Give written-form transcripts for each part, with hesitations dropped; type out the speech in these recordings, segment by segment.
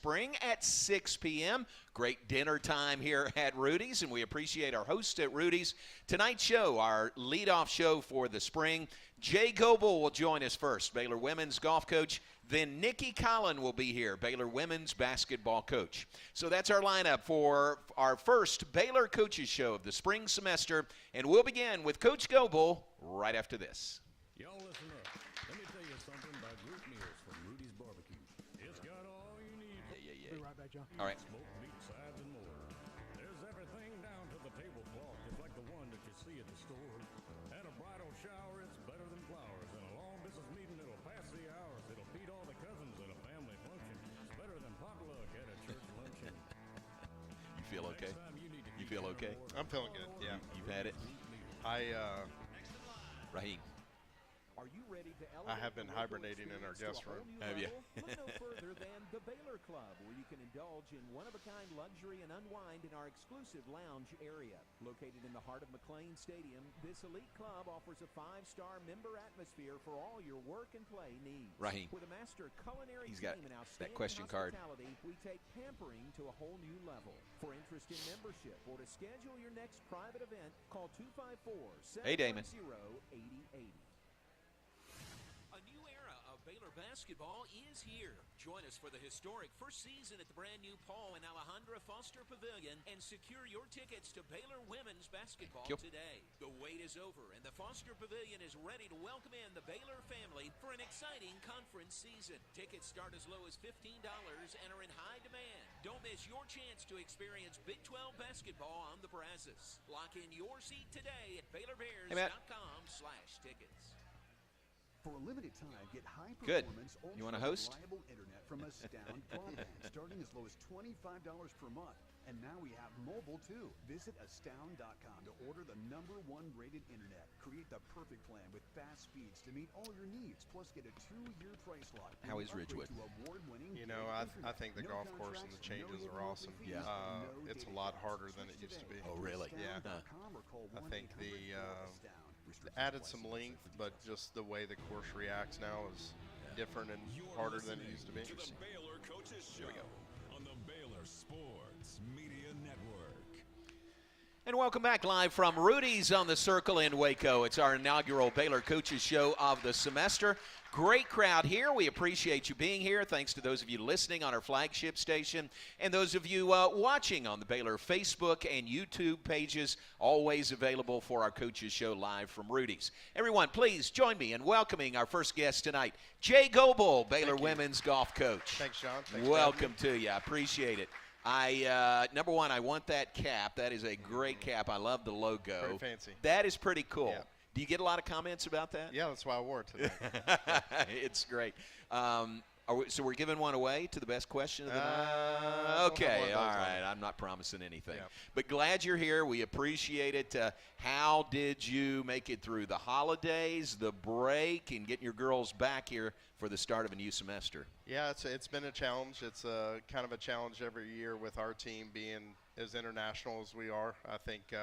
spring at 6 p.m. Great dinner time here at Rudy's, and we appreciate our hosts at Rudy's. Tonight's show, our leadoff show for the spring, Jay Goebel will join us first, Baylor women's golf coach. Then Nikki Collin will be here, Baylor women's basketball coach. So that's our lineup for our first Baylor Coaches Show of the spring semester, and we'll begin with Coach Goebel right after this. Y'all listen up. Let me tell you something about group meals from Rudy's Barbecue. It's got all you need. Yeah. Be right back, John. All right. Smoked meat, sides, and more. There's everything down to the tablecloth, just like the one that you see at the store. At a bridal shower, it's better than flowers. And a long business meeting, it'll pass the hours. It'll beat all the cousins at a family function. It's better than potluck at a church luncheon. You feel okay? You feel okay? I'm feeling good, yeah. You've had it? Raheem. Are you ready to I have been hibernating in our guest room. Have you? Look no further than the Baylor Club, where you can indulge in one-of-a-kind luxury and unwind in our exclusive lounge area. Located in the heart of McLean Stadium, this elite club offers a 5-star member atmosphere for all your work and play needs. Raheem. With a master culinary He's got team and that outstanding question card. hospitality, we take pampering to a whole new level. For interest in membership or to schedule your next private event, call 254-710-8080. Hey, Damon. A new era of Baylor basketball is here. Join us for the historic first season at the brand new Paul and Alejandra Foster Pavilion and secure your tickets to Baylor women's basketball today. The wait is over and the Foster Pavilion is ready to welcome in the Baylor family for an exciting conference season. Tickets start as low as $15 and are in high demand. Don't miss your chance to experience Big 12 basketball on the Brazos. Lock in your seat today at BaylorBears.com/tickets. For a limited time, get high Good. performance, You want to host? reliable internet from Astound Broadband, starting as low as $25 per month. And now we have mobile too. Visit astound.com to order the #1 rated internet. Create the perfect plan with fast speeds to meet all your needs. Plus, get a 2-year price lock. How is Ridgewood? You know, I think the golf course and the changes are awesome. Yeah. It's a lot harder than it used to be. Oh, really? Yeah. I think the added some length, but just the way the course reacts now is different and harder than it used to be. To the Baylor Coaches Show on the Baylor Sports Media Network. And welcome back live from Rudy's on the Circle in Waco. It's our inaugural Baylor Coaches Show of the semester. Great crowd here. We appreciate you being here. Thanks to those of you listening on our flagship station and those of you watching on the Baylor Facebook and YouTube pages, always available for our Coaches Show live from Rudy's. Everyone, please join me in welcoming our first guest tonight, Jay Goebel, Baylor women's golf coach. Thanks, John. Welcome to you. I appreciate it. Number one, I want that cap. That is a great cap. I love the logo. Very fancy. That is pretty cool. Yeah. Do you get a lot of comments about that? Yeah, that's why I wore it today. It's great. So we're giving one away to the best question of the night? Okay, all right. I'm not promising anything. Yeah. But glad you're here. We appreciate it. How did you make it through the holidays, the break, and getting your girls back here for the start of a new semester? Yeah, it's been a challenge. It's kind of a challenge every year with our team being as international as we are. I think,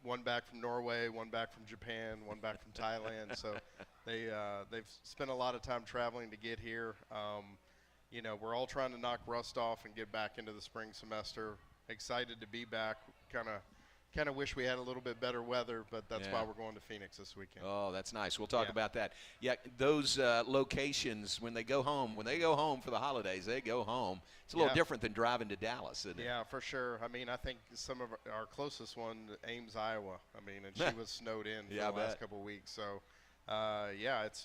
one back from Norway, one back from Japan, one back from Thailand. So they've spent a lot of time traveling to get here. We're all trying to knock rust off and get back into the spring semester. Excited to be back. Kind of wish we had a little bit better weather, but that's why we're going to Phoenix this weekend. Oh, that's nice. We'll talk about that. Yeah, those locations, when they go home for the holidays, they go home. It's a little different than driving to Dallas, isn't it? Yeah, for sure. I mean, I think some of our closest one, Ames, Iowa. I mean, and she was snowed in for the last couple of weeks. So,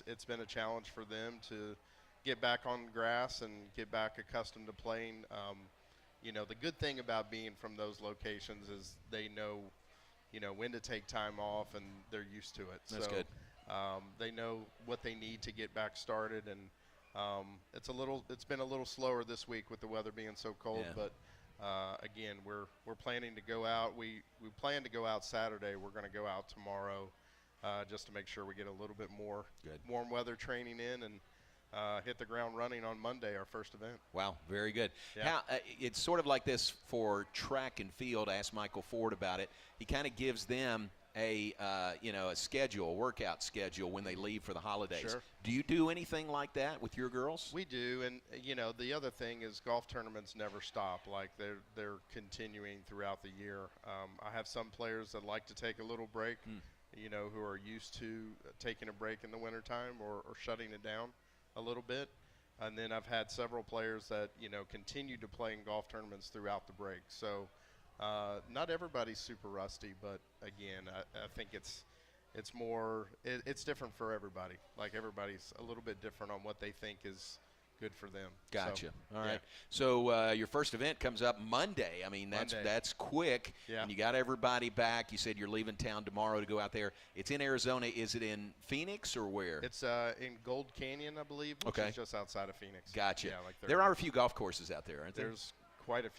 it's been a challenge for them to get back on grass and get back accustomed to playing. The good thing about being from those locations is they know, when to take time off, and they're used to it. That's good. They know what they need to get back started, and it's been a little slower this week with the weather being so cold. But again, we're planning to go out. We plan to go out Saturday. We're going to go out tomorrow, just to make sure we get a little bit more warm weather training in and hit the ground running on Monday, our first event. Wow, very good. Yeah. It's sort of like this for track and field. I asked Michael Ford about it. He kind of gives them a schedule, a workout schedule when they leave for the holidays. Sure. Do you do anything like that with your girls? We do, and the other thing is golf tournaments never stop. Like they're continuing throughout the year. I have some players that like to take a little break, who are used to taking a break in the wintertime or shutting it down a little bit. And then I've had several players that continue to play in golf tournaments throughout the break. So not everybody's super rusty, but again, I think it's different for everybody. Like everybody's a little bit different on what they think is good for them. Gotcha. So, All right. So your first event comes up Monday. I mean, that's quick. Yeah. And you got everybody back. You said you're leaving town tomorrow to go out there. It's in Arizona. Is it in Phoenix or where? It's in Gold Canyon, I believe, which is just outside of Phoenix. Gotcha. Yeah, like there are a few golf courses out there, aren't there? There's quite a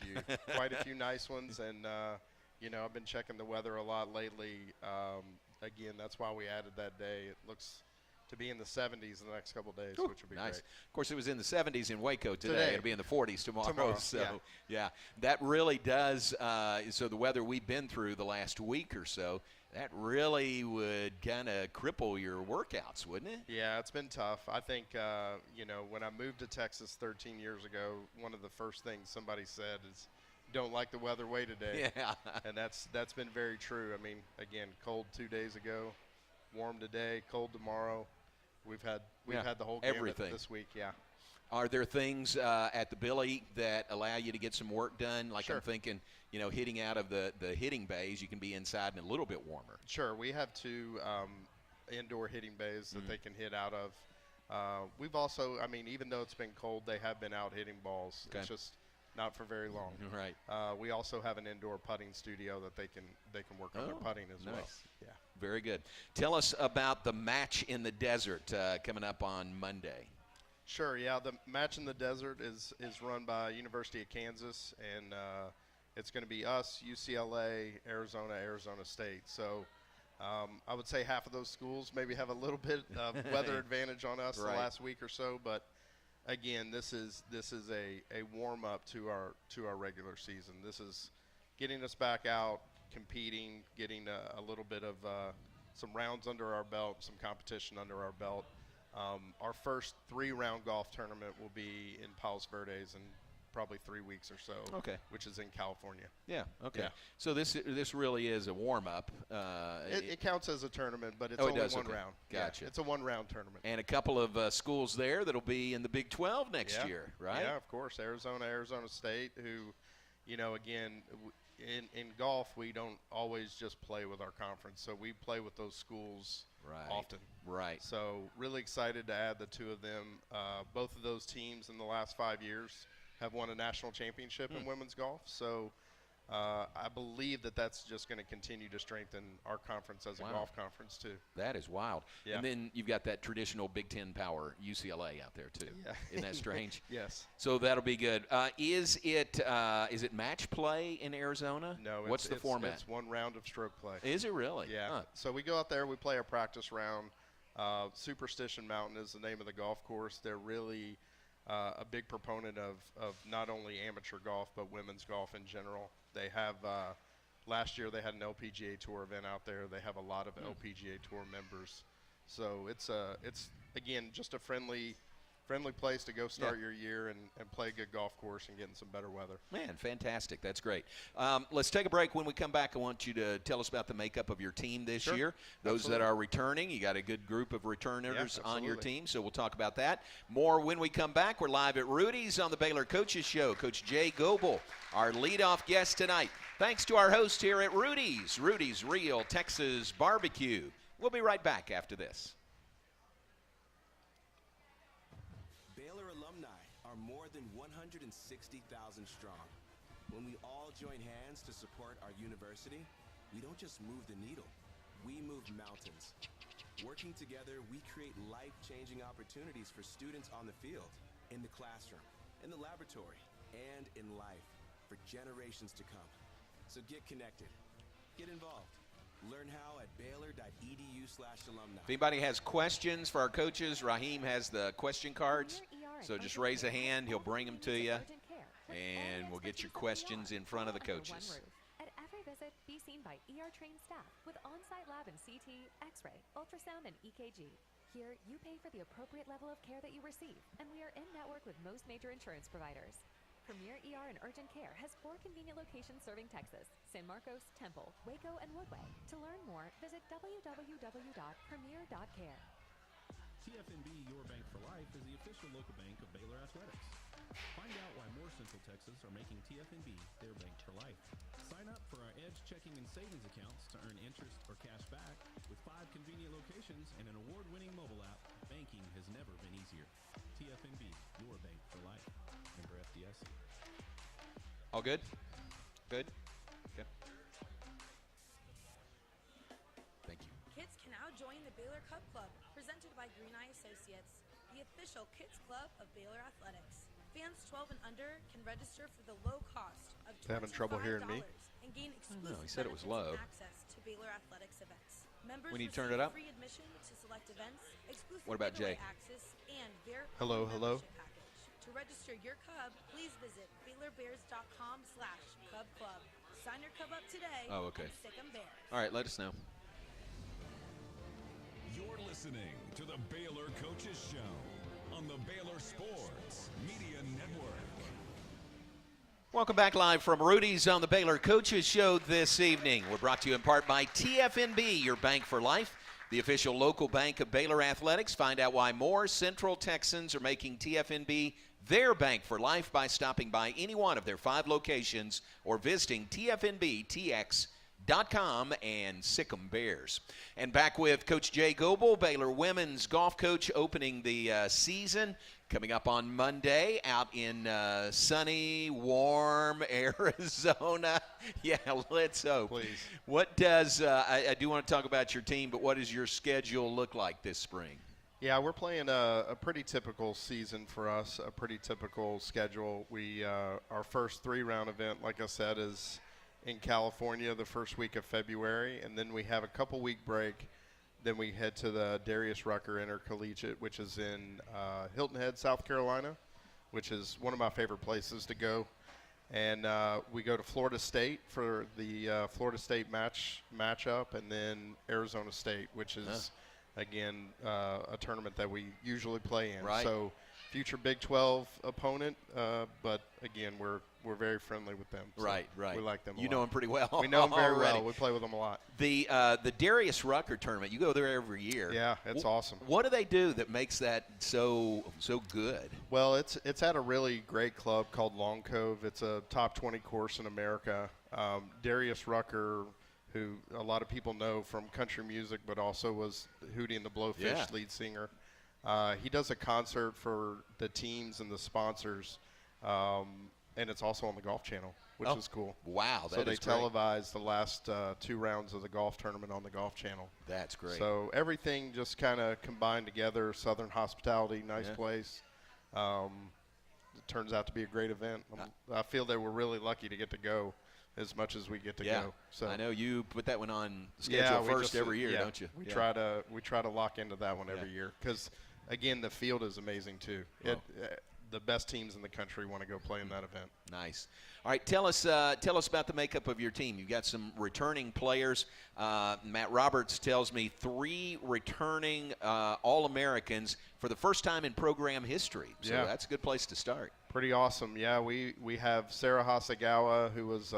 few, nice ones, and I've been checking the weather a lot lately. Again, that's why we added that day. It looks to be in the 70s in the next couple of days, which would be nice. great. Of course, it was in the 70s in Waco today. It'll be in the 40s tomorrow. So, yeah, that really does. So the weather we've been through the last week or so, that really would kind of cripple your workouts, wouldn't it? Yeah, it's been tough. I think, when I moved to Texas 13 years ago, one of the first things somebody said is, don't like the weather way today. Yeah. And that's been very true. I mean, again, cold 2 days ago, warm today, cold tomorrow. We've had the whole gamut everything this week. Yeah. Are there things at the Billy that allow you to get some work done? Like Sure. I'm thinking, hitting out of the hitting bays, you can be inside and a little bit warmer. Sure. We have 2 indoor hitting bays that they can hit out of. We've also, even though it's been cold, they have been out hitting balls. Okay. It's just not for very long. Right. We also have an indoor putting studio that they can work on their putting as well. Nice. Yeah. Very good. Tell us about the match in the desert coming up on Monday. Sure, yeah. The match in the desert is run by University of Kansas, and it's going to be us, UCLA, Arizona State. So I would say half of those schools maybe have a little bit of weather advantage on us the last week or so, but again, this is a warm up to our regular season. This is getting us back out, competing, getting a little bit of some rounds under our belt, some competition under our belt. Our first 3-round golf tournament will be in Palos Verdes in probably 3 weeks or so. Okay. Which is in California. Yeah. Okay. Yeah. So this really is a warm up. It counts as a tournament, but it's it only does? one Okay. round. Gotcha. Yeah, it's a 1-round tournament. And a couple of schools there that'll be in the Big 12 next year, right? Yeah, of course. Arizona State, who, again, in golf, we don't always just play with our conference. So we play with those schools often. Right. So really excited to add the 2 of them. Both of those teams in the last 5 years have won a national championship in women's golf. So I believe that's just going to continue to strengthen our conference as a golf conference too. That is wild. Yeah. And then you've got that traditional Big Ten power UCLA out there too. Yeah. Isn't that strange? Yes. So that'll be good. Is it match play in Arizona? No. What's the format? It's 1 round of stroke play. Is it really? Yeah. Huh. So we go out there, we play our practice round. Superstition Mountain is the name of the golf course. They're really a big proponent of not only amateur golf but women's golf in general. They have last year they had an LPGA Tour event out there. They have a lot of LPGA Tour members. So it's again just a friendly place to go start your year and play a good golf course and get in some better weather. Man, fantastic. That's great. Let's take a break. When we come back, I want you to tell us about the makeup of your team this year. Those that are returning, you got a good group of returners on your team, so we'll talk about that. More when we come back. We're live at Rudy's on the Baylor Coaches Show. Coach Jay Goebel, our leadoff guest tonight. Thanks to our host here at Rudy's Real Texas Barbecue. We'll be right back after this. More than 160,000 strong. When we all join hands to support our university, we don't just move the needle, we move mountains. Working together, we create life-changing opportunities for students on the field, in the classroom, in the laboratory, and in life for generations to come. So get connected, get involved. Learn how at baylor.edu/alumni. If anybody has questions for our coaches, Raheem has the question cards. So just raise a hand. He'll bring them to you, and we'll get your questions in front of the coaches. At every visit, be seen by ER-trained staff with on-site lab and CT, X-ray, ultrasound, and EKG. Here, you pay for the appropriate level of care that you receive, and we are in-network with most major insurance providers. Premier ER and Urgent Care has 4 convenient locations serving Texas: San Marcos, Temple, Waco, and Woodway. To learn more, visit www.premier.care. TFNB Your Bank for Life is the official local bank of Baylor Athletics. Find out why more Central Texas are making TFNB their bank for life. Sign up for our Edge checking and savings accounts to earn interest or cash back. With 5 convenient locations and an award-winning mobile app, banking has never been easier. TFNB, your bank for life. Member FDIC. All good? Good? Okay. Thank you. Kids can now join the Baylor Cub Club, presented by Green Eye Associates, the official kids club of Baylor Athletics. Fans 12 and under can register for the low cost of $25 Having trouble hearing me? and gain exclusive he said it was benefits low. and access to Baylor Athletics events. Members We need to receive turn it up? free admission to select events, exclusive What about giveaway Jay? access, and their Hello, hello. membership package. To register your cub, please visit BaylorBears.com/Cub Club. Sign your cub up today. Oh, okay. And stick 'em Bears. All right, let us know. You're listening to the Baylor Coaches Show on the Baylor Sports Media Network. Welcome back live from Rudy's on the Baylor Coaches Show this evening. We're brought to you in part by TFNB, your bank for life, the official local bank of Baylor Athletics. Find out why more Central Texans are making TFNB their bank for life by stopping by any one of their 5 locations or visiting TFNBTX.com and Sick'em Bears. And back with Coach Jay Goebel, Baylor women's golf coach, opening the season. Coming up on Monday out in sunny, warm Arizona. Yeah, let's hope. Please. What does, I do want to talk about your team, but what does your schedule look like this spring? Yeah, we're playing a pretty typical season for us, a pretty typical schedule. We our first 3-round event, like I said, is in California the first week of February, and then we have a couple-week break. Then we head to the Darius Rucker Intercollegiate, which is in Hilton Head, South Carolina, which is one of my favorite places to go. And we go to Florida State for the Florida State matchup, and then Arizona State, which is, again, a tournament that we usually play in. Right. So future Big 12 opponent, but, again, we're very friendly with them. So Right. We like them a You lot. know them pretty well. We know them very already. well. We play with them a lot. The Darius Rucker tournament, you go there every year. Yeah, it's awesome. What do they do that makes that so good? Well, it's at a really great club called Long Cove. It's a top 20 course in America. Darius Rucker, who a lot of people know from country music, but also was Hootie and the Blowfish lead singer. He does a concert for the teams and the sponsors, and it's also on the Golf Channel, which is cool. Wow, so they is great. televise the last 2 rounds of the golf tournament on the Golf Channel. That's great. So everything just kind of combined together. Southern hospitality, nice place. It turns out to be a great event. I feel that we're really lucky to get to go as much as we get to go. So I know you put that one on schedule first every year, don't you? We try to lock into that one every year because, again, the field is amazing too. The best teams in the country want to go play in that event. Nice. All right, tell us about the makeup of your team. You've got some returning players. Matt Roberts tells me 3 returning All-Americans for the first time in program history. So that's a good place to start. Pretty awesome. Yeah, we have Sarah Hasegawa, who was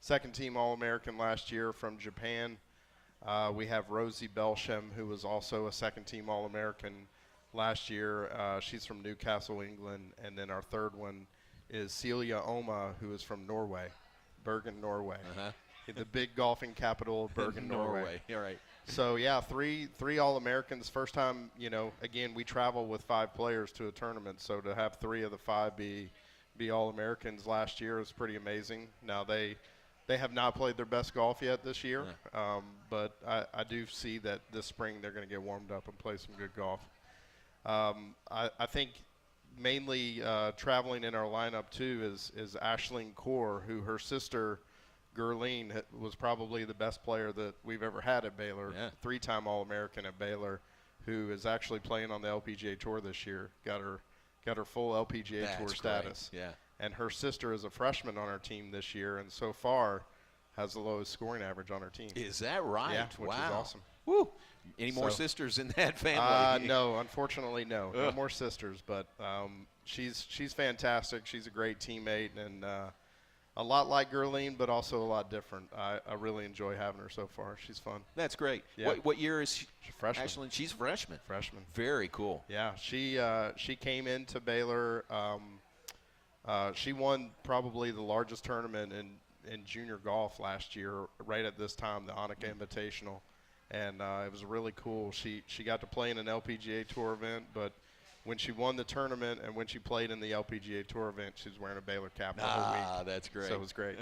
second-team All-American last year from Japan. We have Rosie Belsham, who was also a second-team All-American last year. She's from Newcastle, England. And then our third one is Celia Oma, who is from Norway, Bergen, Norway. The big golfing capital of Bergen, Norway. All right. So, yeah, three All-Americans. First time, again, we travel with 5 players to a tournament. So to have 3 of the 5 be All-Americans last year is pretty amazing. Now, they have not played their best golf yet this year. But I do see that this spring they're going to get warmed up and play some good golf. I think mainly traveling in our lineup too is Aisling Kaur, who her sister Gurleen was probably the best player that we've ever had at Baylor. 3-time All-American at Baylor, who is actually playing on the LPGA Tour this year. Got her full LPGA Tour status. Yeah. And her sister is a freshman on our team this year, and so far has the lowest scoring average on her team. Is that right? Yeah, which wow. is awesome. Woo. Any more sisters in that family? No, unfortunately, no. No more sisters, but she's fantastic. She's a great teammate, and a lot like Gerline, but also a lot different. I really enjoy having her so far. She's fun. That's great. Yeah. What year is she? She's a freshman. Ashlyn, she's a freshman. Freshman. Very cool. Yeah, she came into Baylor. She won probably the largest tournament in junior golf last year, right at this time, the Annika Invitational. And it was really cool. She got to play in an LPGA Tour event, but when she won the tournament and when she played in the LPGA Tour event, she was wearing a Baylor cap the whole week. That's great. So it was great.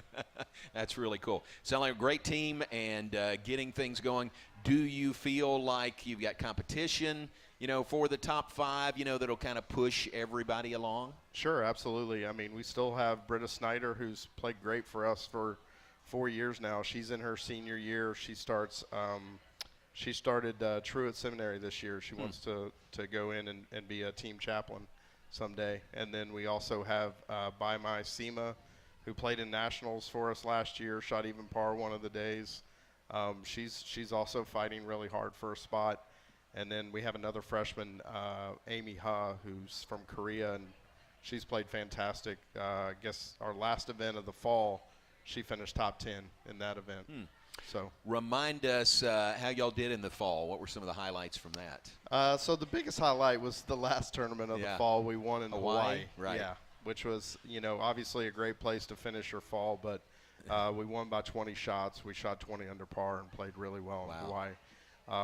That's really cool. Sound like a great team and getting things going. Do you feel like you've got competition, for the top 5, that'll kind of push everybody along? Sure, absolutely. I mean, we still have Britta Snyder, who's played great for us for 4 years now. She's in her senior year. She started Truett Seminary this year. She wants to go in and be a team chaplain someday. And then we also have Baimai Sima, who played in nationals for us last year, shot even par one of the days. She's also fighting really hard for a spot. And then we have another freshman, Amy Ha, who's from Korea, and she's played fantastic. I guess our last event of the fall, she finished top 10 in that event. So remind us how y'all did in the fall. What were some of the highlights from that? So the biggest highlight was the last tournament of the fall. We won in Hawaii. Right. Yeah, which was, obviously a great place to finish your fall, but we won by 20 shots. We shot 20 under par and played really well in Hawaii.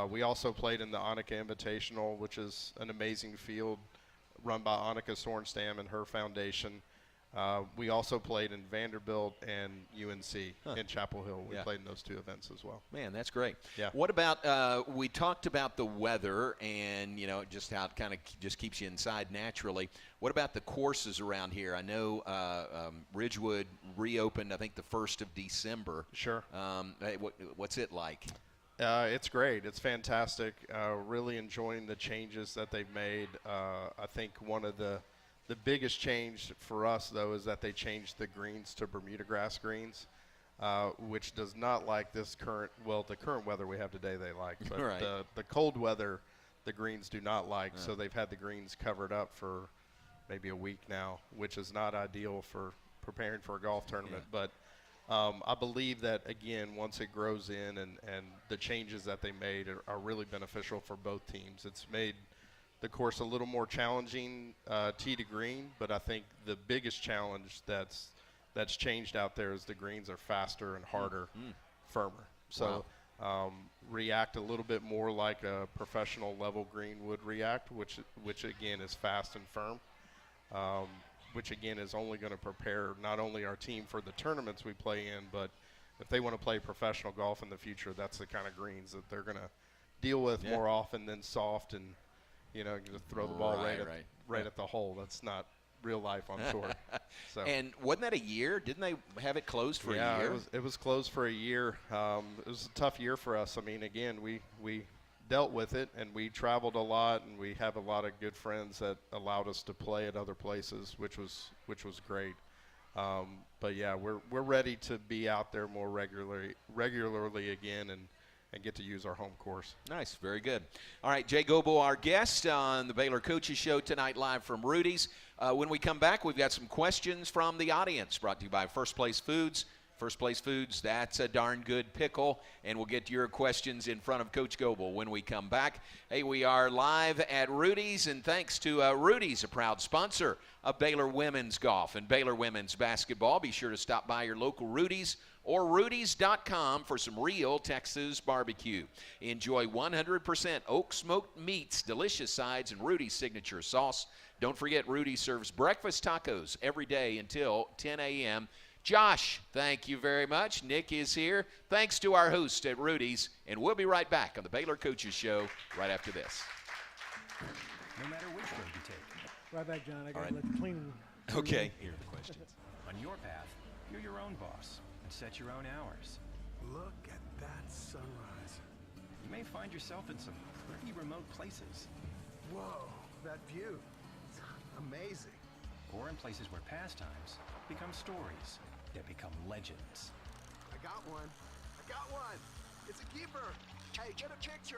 We also played in the Annika Invitational, which is an amazing field run by Annika Sorenstam and her foundation. We also played in Vanderbilt and UNC in Chapel Hill. We played in those 2 events as well. Man, that's great. Yeah. What about, we talked about the weather and, just how it kind of just keeps you inside naturally. What about the courses around here? I know Ridgewood reopened, I think, the 1st of December. Sure. What's it like? It's great. It's fantastic. Really enjoying the changes that they've made. I think one of the biggest change for us, though, is that they changed the greens to Bermuda grass greens, which does not like the current weather we have today they like. But right. the cold weather, the greens do not like, so they've had the greens covered up for maybe a week now, which is not ideal for preparing for a golf tournament. But I believe that, again, once it grows in and the changes that they made are really beneficial for both teams. It's made the course a little more challenging tee to green, but I think the biggest challenge that's changed out there is the greens are faster and harder, firmer. So react a little bit more like a professional level green would react, which again is fast and firm. Which again is only going to prepare not only our team for the tournaments we play in, but if they want to play professional golf in the future, that's the kind of greens that they're going to deal with more often than soft and, just throw the ball right at the hole. That's not real life on tour. So. And wasn't that a year? Didn't they have it closed for a year? Yeah, it was closed for a year. It was a tough year for us. I mean, again, we dealt with it, and we traveled a lot, and we have a lot of good friends that allowed us to play at other places, which was great. But yeah, we're ready to be out there more regularly again, and get to use our home course. Nice, very good. All right, Jay Goebel, our guest on the Baylor Coaches Show tonight, live from Rudy's. When we come back, we've got some questions from the audience, brought to you by First Place Foods. First Place Foods, that's a darn good pickle, and we'll get to your questions in front of Coach Goebel when we come back. Hey, we are live at Rudy's, and thanks to Rudy's, a proud sponsor of Baylor Women's Golf and Baylor Women's Basketball. Be sure to stop by your local Rudy's or Rudy's.com for some real Texas barbecue. Enjoy 100% oak smoked meats, delicious sides, and Rudy's signature sauce. Don't forget, Rudy's serves breakfast tacos every day until 10 a.m. Josh, thank you very much. Nick is here. Thanks to our host at Rudy's, and we'll be right back on the Baylor Coaches Show right after this. No matter which road you take. Right back, John. I got to let the cleaning. Okay. Here are the questions. On your path, you're your own boss and set your own hours. Look at that sunrise. You may find yourself in some pretty remote places. Whoa, that view. It's amazing. Or in places where pastimes become stories that become legends. I got one. It's a keeper. Hey, get a picture.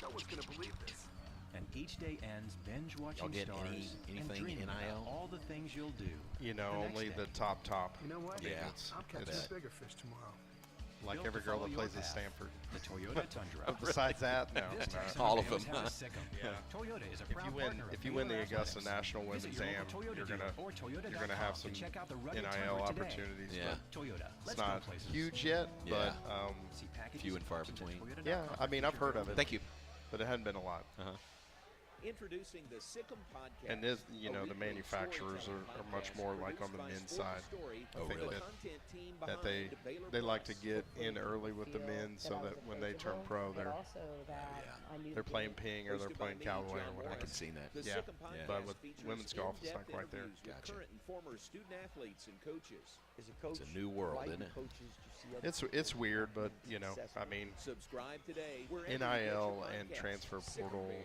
No one's going to believe this. And each day ends binge watching Y'all get stars anything and dreaming about NIL? all the things you'll do. You know, the next only day. the top. You know what? Yeah. I'm catching it's a bigger fish tomorrow. like Built every to girl follow that your plays at path. Stanford. The Toyota Tundra. Besides that, no. This no. Texan All of knows them, how to huh? sick 'em. Yeah. Toyota is a If proud you win, partner of if you win the Baylor Augusta Athletics. National Visit Women's your Am, local Toyota you're dealer gonna or Toyota.com you're gonna have to some check out the rugged NIL Tundra today. opportunities. Yeah. Toyota. But Let's it's go not places. huge yet, Yeah. but See packages few and far options at between. Toyota.com yeah. I mean, I've heard of it. Thank you. But it hadn't been a lot. Introducing the Sikkim podcast. And this, you know, the manufacturers are much more like on the men's side. Oh, I think really? that they like to get in early with the men so that when they turn pro, they're playing ping or they're playing cowboy or I whatever. can see that. The Yeah. Sikkim Yeah. podcast But with features women's golf, it's in-depth not quite there. interviews with Gotcha. current and former student athletes and coaches. It's a new world, isn't it? It's weird, but you know, I mean, Subscribe today. wherever you get NIL your and podcasts. transfer Sikkim portal Bears.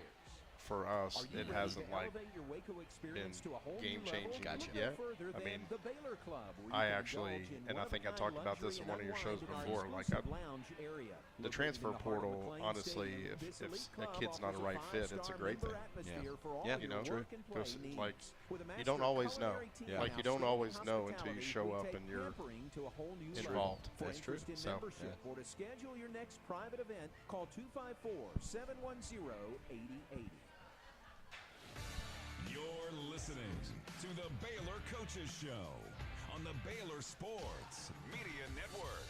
for us, Are you it ready hasn't to like elevate your Waco experience been to a whole new game-changing level? Gotcha. Look no yet. further I than mean, the Baylor Club, where you I can actually, indulge in and I think I one-of-a-kind talked about this luxury in one of your and shows unwind in our before, like exclusive lounge area. the Located transfer in the heart of portal, McLean honestly, Stadium, if this elite a club kid's not a offers right fit, it's a five-star great member thing. atmosphere for all Yeah, your You know, work and play Because, needs. like With a you master don't always know. culinary team Yeah. Like you and don't outstanding always know until you hospitality, show we up take and you're pampering to a whole new involved. level. For That's true. interest in So, membership or to schedule your next private event, call 254-710-8080. You're listening to the Baylor Coaches Show on the Baylor Sports Media Network.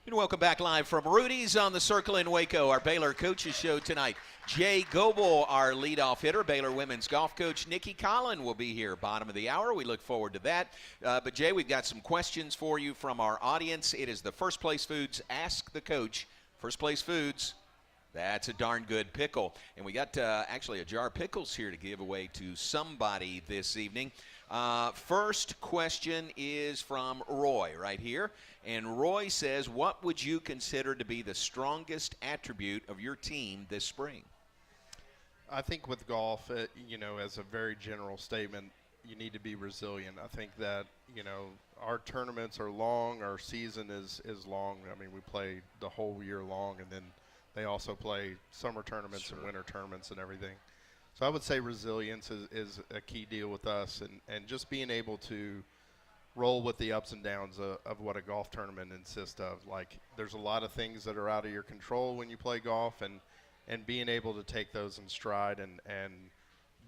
And welcome back live from Rudy's on the Circle in Waco, our Baylor Coaches Show tonight. Jay Goebel, our leadoff hitter, Baylor women's golf coach. Nikki Collin will be here bottom of the hour. We look forward to that. But Jay, we've got some questions for you from our audience. It is the First Place Foods Ask the Coach. First Place Foods, that's a darn good pickle. And we got actually a jar of pickles here to give away to somebody this evening. First question is from Roy right here. And Roy says, what would you consider to be the strongest attribute of your team this spring? I think with golf, you know, as a very general statement, you need to be resilient. I think that, you know, our tournaments are long, our season is long. I mean, we play the whole year long, and then they also play summer tournaments and winter tournaments and everything. So I would say resilience is a key deal with us, and just being able to roll with the ups and downs of what a golf tournament consists of. Like, there's a lot of things that are out of your control when you play golf, and being able to take those in stride and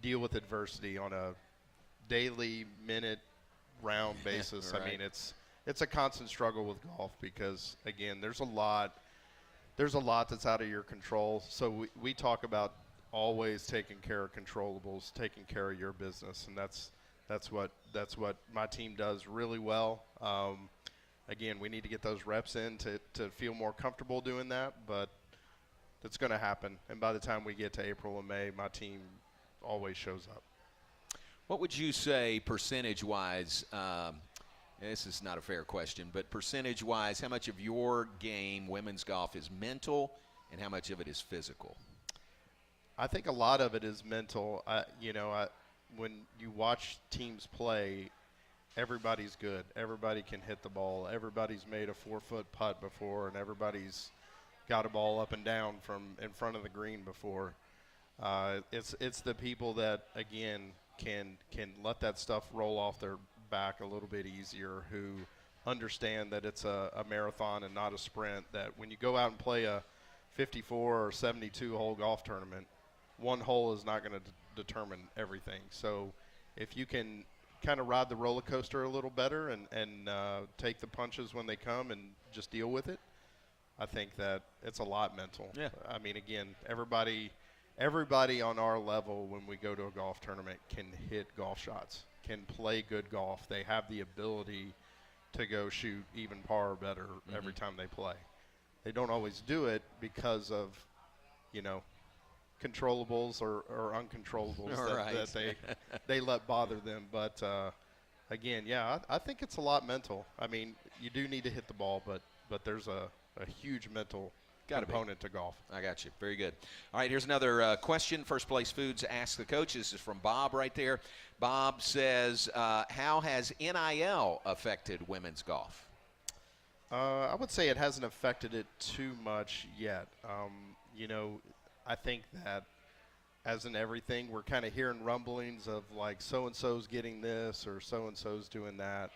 deal with adversity on a daily, minute, round basis. Right. I mean, it's a constant struggle with golf because, again, there's a lot that's out of your control. So we talk about always taking care of controllables, taking care of your business, and that's what my team does really well. Again, we need to get those reps in to feel more comfortable doing that, but it's going to happen. And by the time we get to April and May, my team always shows up. What would you say percentage-wise, this is not a fair question, but percentage-wise, how much of your game, women's golf, is mental and how much of it is physical? I think a lot of it is mental. When you watch teams play, everybody's good. Everybody can hit the ball. Everybody's made a 4-foot putt before, and everybody's got a ball up and down from in front of the green before. It's the people that, again, can let that stuff roll off their back a little bit easier, who understand that it's a marathon and not a sprint, that when you go out and play a 54 or 72 hole golf tournament, one hole is not going to determine everything. So if you can kind of ride the roller coaster a little better and take the punches when they come and just deal with it, I think that it's a lot mental. Yeah. I mean, again, everybody on our level when we go to a golf tournament can hit golf shots, can play good golf. They have the ability to go shoot even par or better every time they play. They don't always do it because of, you know, controllables or uncontrollables that they let bother them. But, again, yeah, I think it's a lot mental. I mean, you do need to hit the ball, but there's a huge mental component to golf. I got you. Very good. All right, here's another question. First Place Foods Ask the Coach. This is from Bob right there. Bob says, how has NIL affected women's golf? I would say it hasn't affected it too much yet. You know, I think that as in everything, we're kind of hearing rumblings of like so-and-so's getting this or so-and-so's doing that.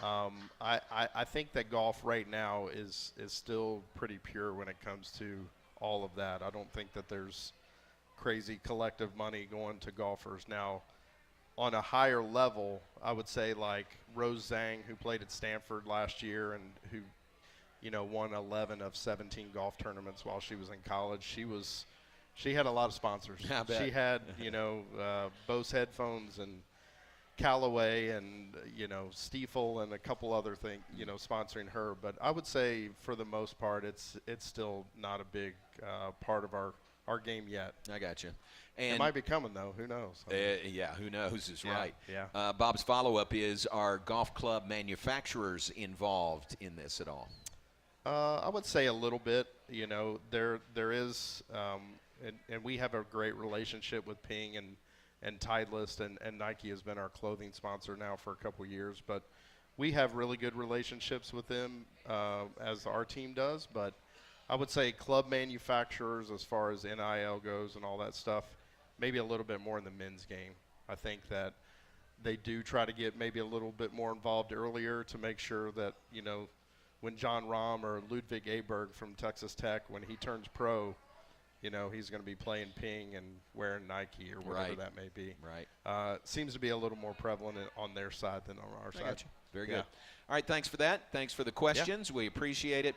I think that golf right now is still pretty pure when it comes to all of that. I don't think that there's crazy collective money going to golfers. Now, on a higher level, I would say like Rose Zhang, who played at Stanford last year and who, you know, won 11 of 17 golf tournaments while she was in college. She had a lot of sponsors. I bet. She had, you know, Bose headphones and Callaway and, you know, Stiefel and a couple other things, you know, sponsoring her. But I would say for the most part, it's still not a big part of our game yet. I got you. And it might be coming, though. Who knows? Yeah, who knows is Yeah, right. yeah. Bob's follow-up is, are golf club manufacturers involved in this at all? I would say a little bit. You know, there is, and we have a great relationship with Ping and Titleist, and Nike has been our clothing sponsor now for a couple years. But we have really good relationships with them as our team does. But I would say club manufacturers, as far as NIL goes and all that stuff, maybe a little bit more in the men's game. I think that they do try to get maybe a little bit more involved earlier to make sure that, you know, when John Rahm or Ludwig Aberg from Texas Tech, when he turns pro, you know, he's going to be playing Ping and wearing Nike or whatever that may be. Right. Seems to be a little more prevalent on their side than on our side. Got you. Very good. All right, thanks for that. Thanks for the questions. We appreciate it.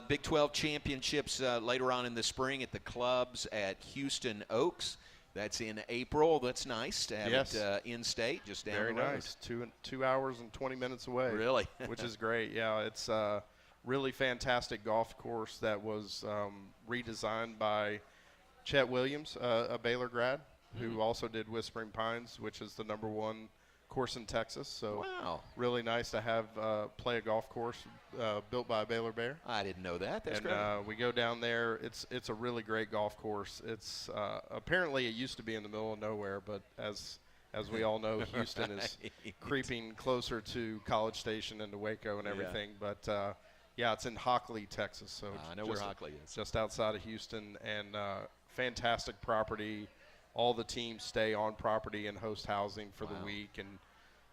Big 12 championships later on in the spring at the clubs at Houston Oaks. That's in April. That's nice to have it in-state, just down Very the road. nice. 2 hours and 20 minutes away. Really? Which is great. Yeah, it's really fantastic golf course that was redesigned by Chet Williams, a Baylor grad, who also did Whispering Pines, which is the #1 course in Texas. So really nice to have play a golf course built by a Baylor Bear. I didn't know that. That's and, great. we go down there. It's a really great golf course. It's apparently it used to be in the middle of nowhere, but as we all know, Houston is creeping closer to College Station and to Waco and everything. But yeah, it's in Hockley, Texas. So I know where Hockley is. Just outside of Houston, and fantastic property. All the teams stay on property and host housing for the week, and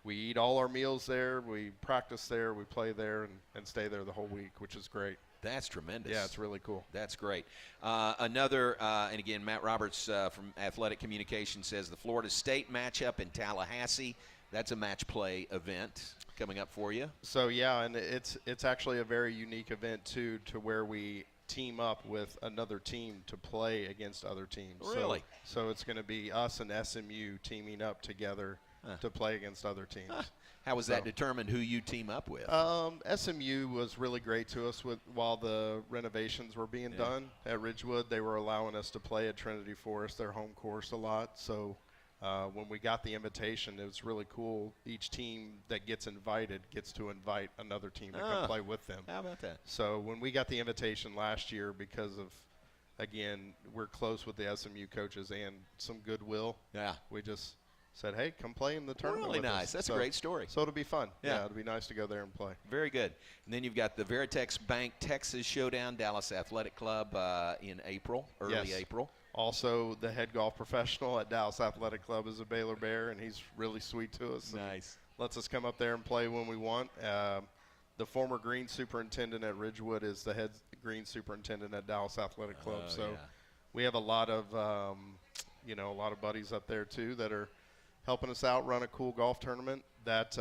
we eat all our meals there. We practice there. We play there and stay there the whole week, which is great. That's tremendous. Yeah, it's really cool. That's great. Another, and again, Matt Roberts from Athletic Communications says the Florida State matchup in Tallahassee. That's a match play event coming up for you. So yeah, and it's actually a very unique event too, to where we team up with another team to play against other teams. Really? So it's going to be us and SMU teaming up together to play against other teams. How was that determined who you team up with? SMU was really great to us while the renovations were being done at Ridgewood. They were allowing us to play at Trinity Forest, their home course, a lot. So when we got the invitation, it was really cool. Each team that gets invited gets to invite another team to come play with them. How about that? So when we got the invitation last year, because of, again, we're close with the SMU coaches and some goodwill, we just said, hey, come play in the tournament Really with nice. us. That's So- a great story. So it'll be fun. Yeah. It'll be nice to go there and play. Very good. And then you've got the Veritex Bank Texas Showdown, Dallas Athletic Club in April, early April. Also, the head golf professional at Dallas Athletic Club is a Baylor Bear, and he's really sweet to us. Nice. Lets us come up there and play when we want. The former green superintendent at Ridgewood is the head green superintendent at Dallas Athletic Club. So we have a lot of, a lot of buddies up there too that are helping us out run a cool golf tournament. That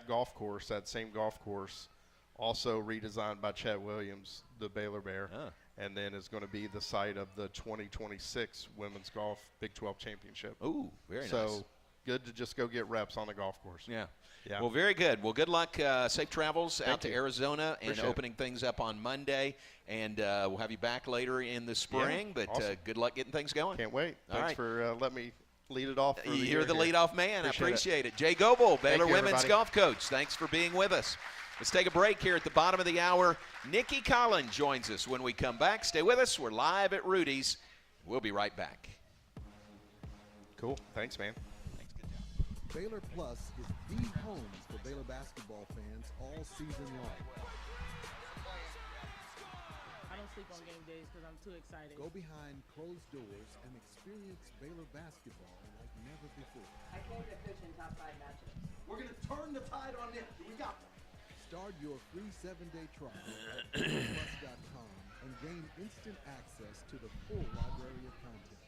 golf course, that same golf course, also redesigned by Chet Williams, the Baylor Bear, and then is going to be the site of the 2026 Women's Golf Big 12 Championship. Ooh, very nice. So good to just go get reps on the golf course. Yeah. Yeah. Well, very good. Well, good luck. Safe travels out to you. Arizona and Appreciate opening things up on Monday. And we'll have you back later in the spring. But awesome. Good luck getting things going. Can't wait. All Thanks right. for letting me lead it off. For the You're year the here. leadoff man. I Appreciate appreciate it. Jay Goebel, Baylor you, Women's everybody. Golf Coach. Thanks for being with us. Let's take a break here at the bottom of the hour. Nikki Collins joins us when we come back. Stay with us. We're live at Rudy's. We'll be right back. Cool. Thanks, man. Thanks. Good job. Baylor Plus is the home for Baylor basketball fans all season long. sleep on game days because I'm too excited. Go behind closed doors and experience Baylor basketball like never before. I came to coach in top 5 matchups. We're going to turn the tide on them. We got them. Start your free 7-day trial at BaylorPlus.com and gain instant access to the full library of content.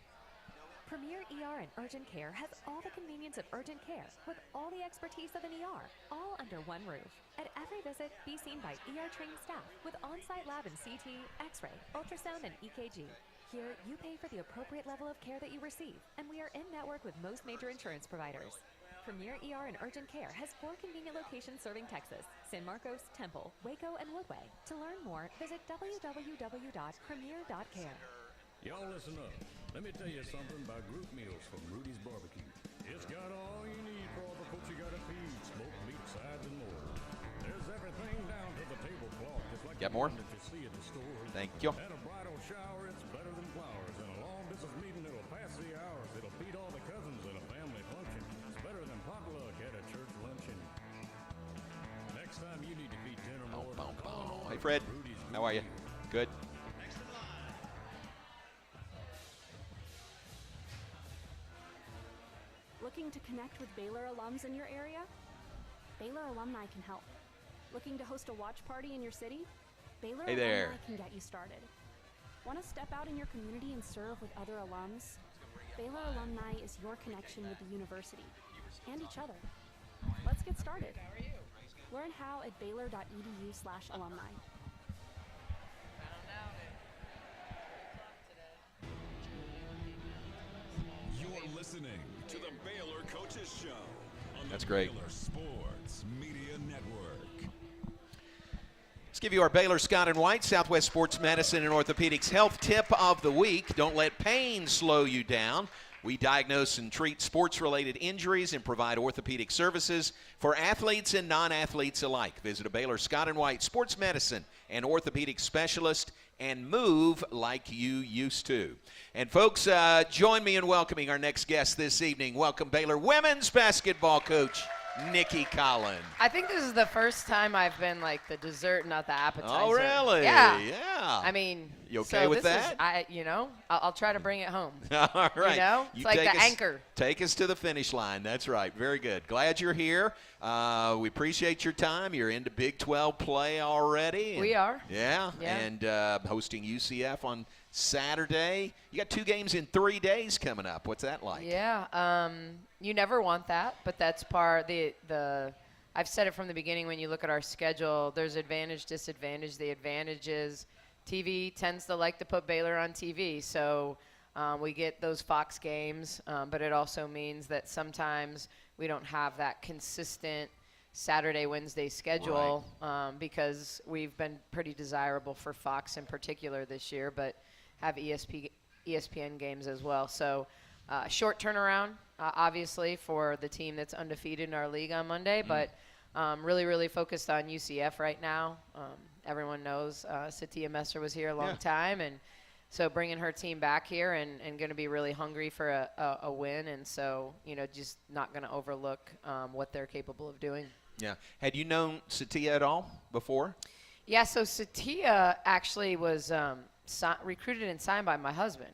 Premier ER and Urgent Care has all the convenience of urgent care with all the expertise of an ER, all under one roof. At every visit, be seen by ER-trained staff with on-site lab and CT, X-ray, ultrasound, and EKG. Here, you pay for the appropriate level of care that you receive, and we are in network with most major insurance providers. Premier ER and Urgent Care has 4 convenient locations serving Texas: San Marcos, Temple, Waco, and Woodway. To learn more, visit www.premier.care. Y'all listen up. Let me tell you something about group meals from Rudy's Barbecue. It's got all you need for all the folks you gotta feed. Smoked meat, sides, and more. There's everything down to the tablecloth, just like Got the more? one that you see at the store. Thank you. And a bridal shower, it's better than flowers. And a long distance meeting, it'll pass the hours. It'll beat all the cousins at a family function. It's better than potluck at a church luncheon. Next time you need to feed 10 or more. Hey, Fred. How are you? Good. Looking to connect with Baylor alums in your area? Baylor alumni can help. Looking to host a watch party in your city? Baylor Hey there. alumni can get you started. Want to step out in your community and serve with other alums? Baylor alumni is your connection with the university and each other. Let's get started. Learn how at baylor.edu/alumni. You're listening to the Baylor Coaches Show on That's the great. Baylor Sports Media Network. Let's give you our Baylor Scott and White Southwest Sports Medicine and Orthopedics health tip of the week. Don't let pain slow you down. We diagnose and treat sports-related injuries and provide orthopedic services for athletes and non-athletes alike. Visit a Baylor Scott and White Sports Medicine and Orthopedic Specialist and move like you used to. And folks, join me in welcoming our next guest this evening. Welcome Baylor women's basketball coach, Nikki Collins. I think this is the first time I've been like the dessert, not the appetizer. Oh, really? Yeah. Yeah. I mean, you okay with that? I'll try to bring it home. All right. You know, it's like the anchor. Take us to the finish line. That's right. Very good. Glad you're here. We appreciate your time. You're into Big 12 play already. We are. Yeah. And hosting UCF on Saturday. You got 2 games in 3 days coming up. What's that like? Yeah. You never want that, but that's part the I've said it from the beginning. When you look at our schedule, there's advantage, disadvantage. The advantage is TV tends to like to put Baylor on TV, so we get those Fox games, but it also means that sometimes we don't have that consistent Saturday, Wednesday schedule because we've been pretty desirable for Fox in particular this year, but have ESPN games as well. So short turnaround, obviously, for the team that's undefeated in our league on Monday, but really, really focused on UCF right now. Everyone knows Satia Messer was here a long time, and so bringing her team back here and going to be really hungry for a win, and so, just not going to overlook what they're capable of doing. Yeah. Had you known Satia at all before? Yeah, so Satia actually was recruited and signed by my husband.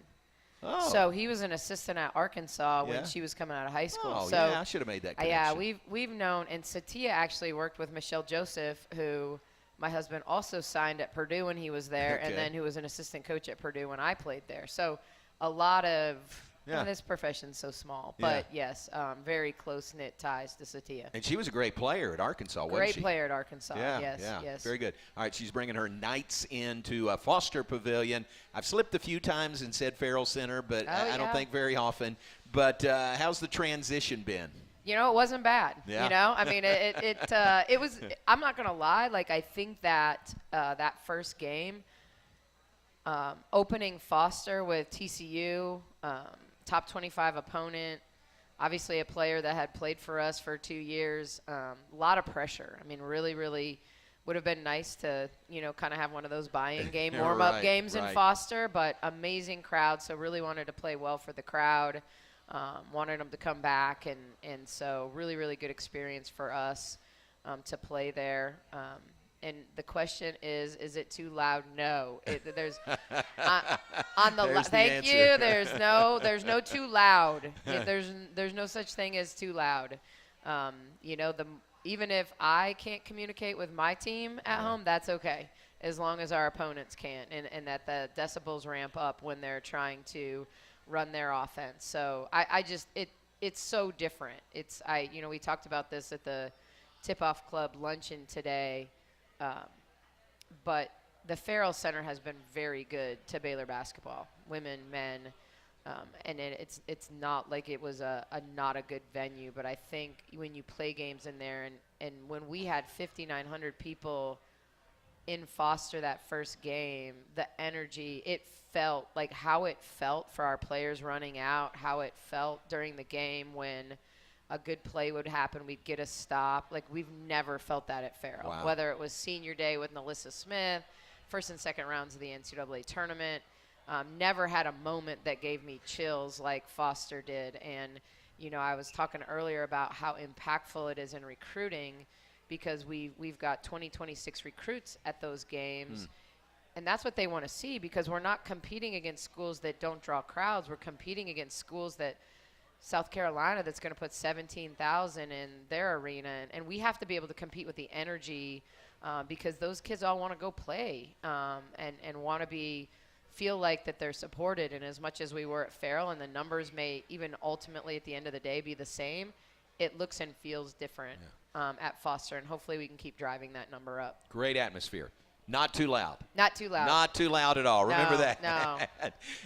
Oh. So he was an assistant at Arkansas when she was coming out of high school. Oh, so, yeah, I should have made that connection. Yeah, we've known, and Satia actually worked with Michelle Joseph, who my husband also signed at Purdue when he was there, and then who was an assistant coach at Purdue when I played there. So a lot of this profession's so small, but yes, very close-knit ties to Satia. And she was a great player at Arkansas, wasn't she? Great player at Arkansas, yes. Very good. All right, she's bringing her Knights into Foster Pavilion. I've slipped a few times and said Farrell Center, but I don't think very often. But how's the transition been? It wasn't bad. Yeah. I mean, it was. I'm not gonna lie. Like, I think that that first game, opening Foster with TCU, top 25 opponent, obviously a player that had played for us for 2 years. A lot of pressure. I mean, really, really would have been nice to, kind of have one of those buy-in game, warm-up games in Foster. But amazing crowd. So really wanted to play well for the crowd. Wanted them to come back, and so really, really good experience for us to play there. and the question is it too loud? No. There's on the There's the thank answer. you. There's no too loud. There's no such thing as too loud. Even if I can't communicate with my team at home, that's okay, as long as our opponents can't, and that the decibels ramp up when they're trying to run their offense. So it's so different. We talked about this at the Tip-Off Club luncheon today, but the Farrell Center has been very good to Baylor basketball, women, men, and it's not like it was a not a good venue, but I think when you play games in there, and when we had 5,900 people in Foster that first game, the energy, it felt like how it felt for our players running out, how it felt during the game when a good play would happen, we'd get a stop. Like, we've never felt that at Farrell. Wow. Whether it was senior day with Nalissa Smith, first and second rounds of the NCAA tournament, never had a moment that gave me chills like Foster did. And, I was talking earlier about how impactful it is in recruiting, because we've got 26 recruits at those games. And that's what they want to see, because we're not competing against schools that don't draw crowds. We're competing against schools that South Carolina that's going to put 17,000 in their arena. And we have to be able to compete with the energy because those kids all want to go play and want to feel like that they're supported. And as much as we were at Farrell, and the numbers may even ultimately at the end of the day be the same, it looks and feels different at Foster, and hopefully we can keep driving that number up. Great atmosphere. Not too loud. Not too loud. Not too loud at all. Remember that. No.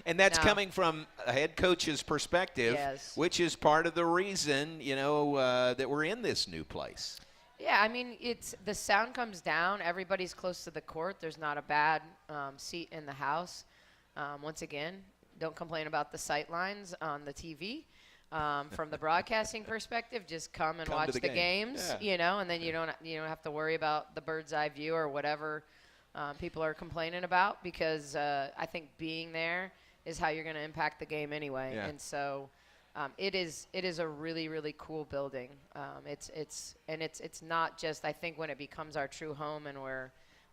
And that's coming from a head coach's perspective, yes, which is part of the reason, that we're in this new place. Yeah, I mean, the sound comes down. Everybody's close to the court. There's not a bad seat in the house. Once again, don't complain about the sight lines on the TV. From the broadcasting perspective, just come and watch the games, and then you don't have to worry about the bird's eye view or whatever people are complaining about, because I think being there is how you're going to impact the game anyway. Yeah. And so it is a really, really cool building. It's not just, I think when it becomes our true home and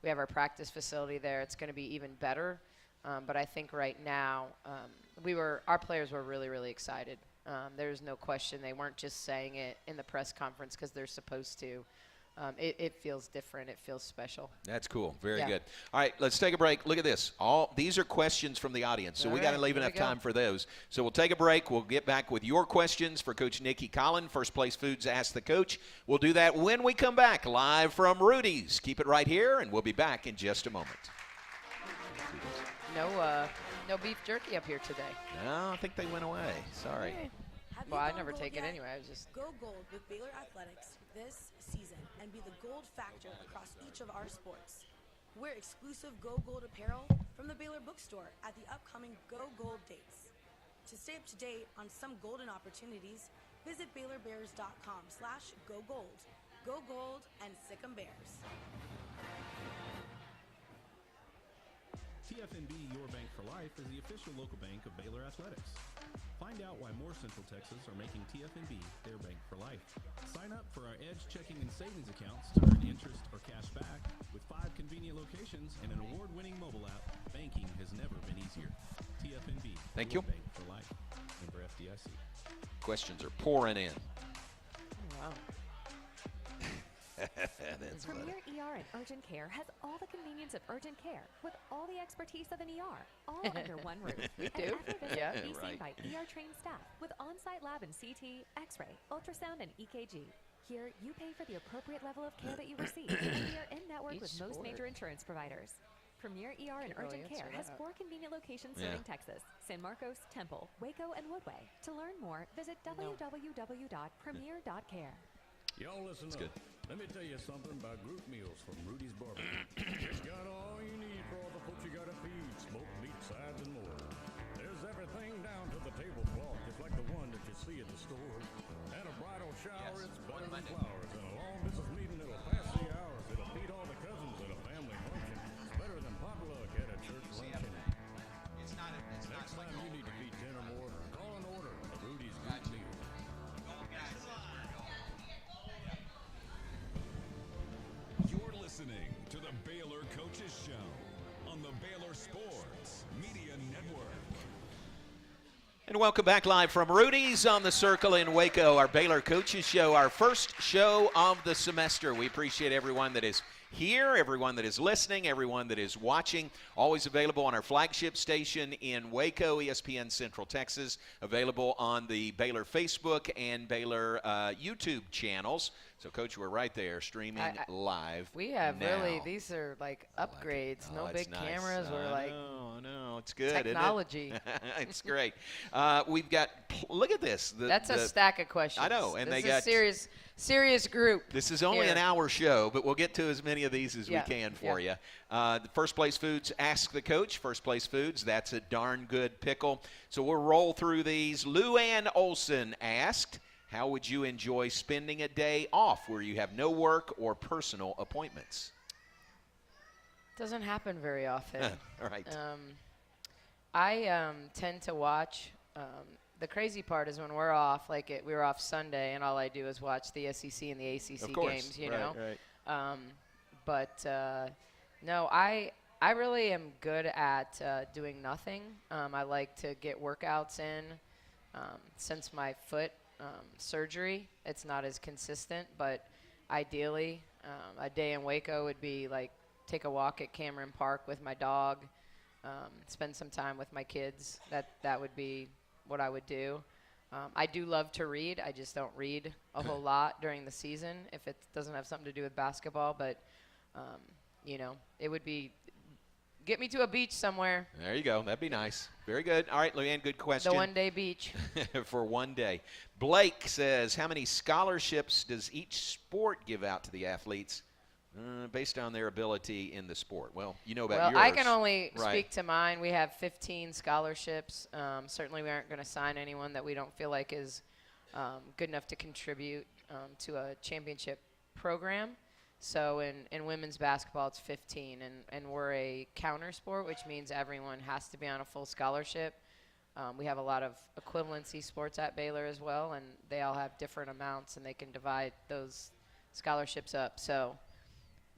we have our practice facility there, it's going to be even better. But I think right now our players were really, really excited. There's no question. They weren't just saying it in the press conference because they're supposed to. It feels different. It feels special. That's cool. Very good. All right, let's take a break. Look at this. These are questions from the audience, so we got to leave enough time for those. So we'll take a break. We'll get back with your questions for Coach Nikki Collin. First Place Foods Ask the Coach. We'll do that when we come back live from Rudy's. Keep it right here, and we'll be back in just a moment. No beef jerky up here today. No, I think they went away. Sorry. Well, I never take it anyway. I was just go gold with Baylor Athletics this season and be the gold factor across each of our sports. Wear exclusive Go Gold apparel from the Baylor bookstore at the upcoming Go Gold dates. To stay up to date on some golden opportunities, visit BaylorBears.com/GoGold. Go Gold and Sic 'em Bears. TFNB Your Bank for Life is the official local bank of Baylor Athletics. Find out why more Central Texas are making TFNB their bank for life. Sign up for our Edge checking and savings accounts to earn interest or cash back. With 5 convenient locations and an award-winning mobile app, banking has never been easier. TFNB, Thank Your you. Bank for Life. Member FDIC. Questions are pouring in. wow. That's funny. Premier ER and Urgent Care has all the convenience of urgent care with all the expertise of an ER, all under one roof. We And do. every visit Yeah. can be Right. seen by ER-trained staff with on-site lab and CT, X-ray, ultrasound, and EKG. Here, you pay for the appropriate level of care that you receive, and we are in network with most major insurance providers. Premier ER and Can't really Urgent Care answer has that. 4 convenient locations Yeah. serving Texas: San Marcos, Temple, Waco, and Woodway. To learn more, visit www.premier.care. Y'all listen That's up. good. Let me tell you something about group meals from Rudy's Barbecue. It's got all you need for all the folks you gotta feed. Smoked meat, sides, and more. There's everything down to the tablecloth, just like the one that you see at the store. At a bridal shower, it's better than flowers. And a long business meeting, it'll pass the hours. It'll beat all the cousins at a family function. It's better than potluck at a church luncheon. Next time you need to feed 10 or more, call an order of Rudy's Group Meal. You're listening to Baylor Coaches Show on the Baylor Sports Media Network. And welcome back live from Rudy's on the Circle in Waco, our Baylor Coaches Show, our first show of the semester. We appreciate everyone that is here, everyone that is listening, everyone that is watching. Always available on our flagship station in Waco, ESPN Central Texas. Available on the Baylor Facebook and Baylor YouTube channels. So, Coach, we're right there streaming live. We have now. really, these are like upgrades. No big nice. cameras. We're like, no, it's good. technology. Isn't it? It's great. We've got, look at this. That's a stack of questions. I know. And this they is got serious group. This is only an hour show, but we'll get to as many of these as we can for you. The First Place Foods, Ask the Coach. First Place Foods, that's a darn good pickle. So we'll roll through these. Lou Ann Olson asked, how would you enjoy spending a day off where you have no work or personal appointments? Doesn't happen very often. All right. I tend to watch. The crazy part is when we're off, we were off Sunday, and all I do is watch the SEC and the ACC games, you know. Right. No, I really am good at doing nothing. I like to get workouts in. Since my foot surgery, it's not as consistent, but ideally, a day in Waco would be like take a walk at Cameron Park with my dog, spend some time with my kids. That would be what I would do. I do love to read. I just don't read a whole lot during the season if it doesn't have something to do with basketball. But, you know, it would be get me to a beach somewhere. There you go. That'd be nice. Very good. All right, Luann, good question. The one-day beach. For one day. Blake says, how many scholarships does each sport give out to the athletes based on their ability in the sport? Well, you know about yours. Well, I can only speak to mine. We have 15 scholarships. Certainly we aren't going to sign anyone that we don't feel like is good enough to contribute to a championship program. So in women's basketball, it's 15, and we're a counter sport, which means everyone has to be on a full scholarship. We have a lot of equivalency sports at Baylor as well, and they all have different amounts, and they can divide those scholarships up. So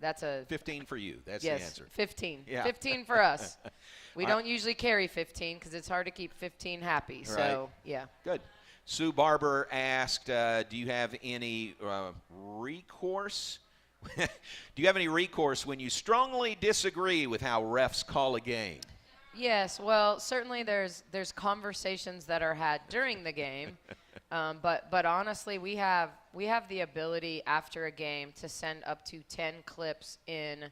that's a 15 for you. That's yes, the answer. 15. Yeah. 15 for us. We don't usually carry 15 because it's hard to keep 15 happy. Right. So, yeah. Good. Sue Barber asked, do you have any recourse? Do you have any recourse when you strongly disagree with how refs call a game? Yes, well, certainly there's conversations that are had during the game, but honestly, we have the ability after a game to send up to 10 clips in